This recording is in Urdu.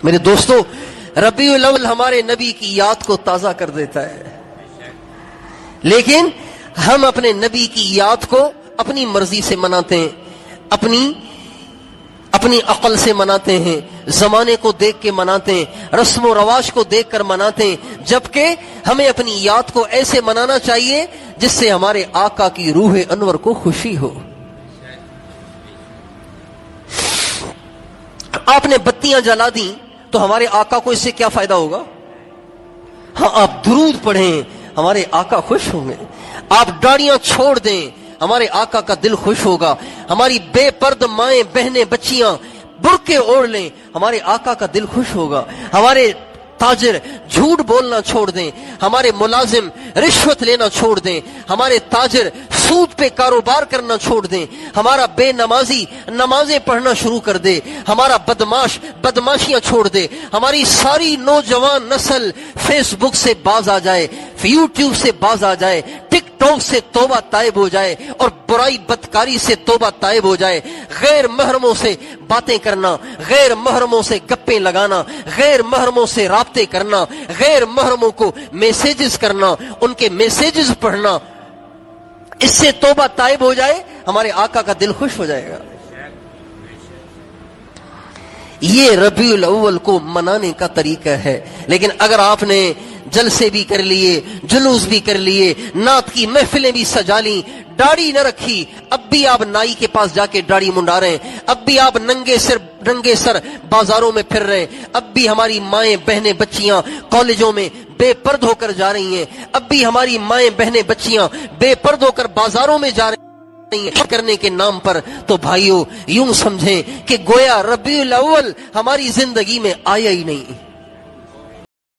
میرے دوستو، ربیع الاول ہمارے نبی کی یاد کو تازہ کر دیتا ہے، لیکن ہم اپنے نبی کی یاد کو اپنی مرضی سے مناتے ہیں، اپنی عقل سے مناتے ہیں، زمانے کو دیکھ کے مناتے ہیں، رسم و رواج کو دیکھ کر مناتے ہیں، جبکہ ہمیں اپنی یاد کو ایسے منانا چاہیے جس سے ہمارے آقا کی روح انور کو خوشی ہو۔ آپ نے بتیاں جلا دیں تو ہمارے آقا کو اس سے کیا فائدہ ہوگا؟ ہاں، آپ درود پڑھیں، ہمارے آقا خوش ہوں گے۔ آپ داڑیاں چھوڑ دیں، ہمارے آقا کا دل خوش ہوگا۔ ہماری بے پرد مائیں بہنیں بچیاں برقعے اوڑھ لیں، ہمارے آقا کا دل خوش ہوگا۔ ہمارے تاجر جھوٹ بولنا چھوڑ دیں، ہمارے ملازم رشوت لینا چھوڑ دیں، ہمارے تاجر سود پہ کاروبار کرنا چھوڑ دیں، ہمارا بے نمازی نمازیں پڑھنا شروع کر دے، ہمارا بدماش بدماشیاں چھوڑ دے، ہماری ساری نوجوان نسل فیس بک سے باز آ جائے، یوٹیوب سے باز آ جائے، ٹک ٹاک سے توبہ طائب ہو جائے اور برائی بدکاری سے توبہ طائب ہو جائے۔ غیر محرموں سے باتیں کرنا، غیر محرموں سے گپیں لگانا، غیر محرموں سے رابطے کرنا، غیر محرموں کو میسیجز کرنا، ان کے میسیجز پڑھنا، اس سے توبہ طائب ہو جائے، ہمارے آقا کا دل خوش ہو جائے گا۔ یہ ربیع الاول کو منانے کا طریقہ ہے۔ لیکن اگر آپ نے جلسے بھی کر لیے، جلوس بھی کر لیے، نعت کی محفلیں بھی سجا لیں، داڑھی نہ رکھی، اب بھی آپ نائی کے پاس جا کے داڑھی منڈا رہے ہیں، اب بھی آپ ننگے سر بازاروں میں پھر رہے ہیں، اب بھی ہماری مائیں بہنیں بچیاں کالجوں میں بے پرد ہو کر جا رہی ہیں، اب بھی ہماری مائیں بہنیں بچیاں بے پرد ہو کر بازاروں میں جا رہی ہیں کرنے کے نام پر، تو بھائیو یوں سمجھیں کہ گویا ربیع الاول ہماری زندگی میں آیا ہی نہیں۔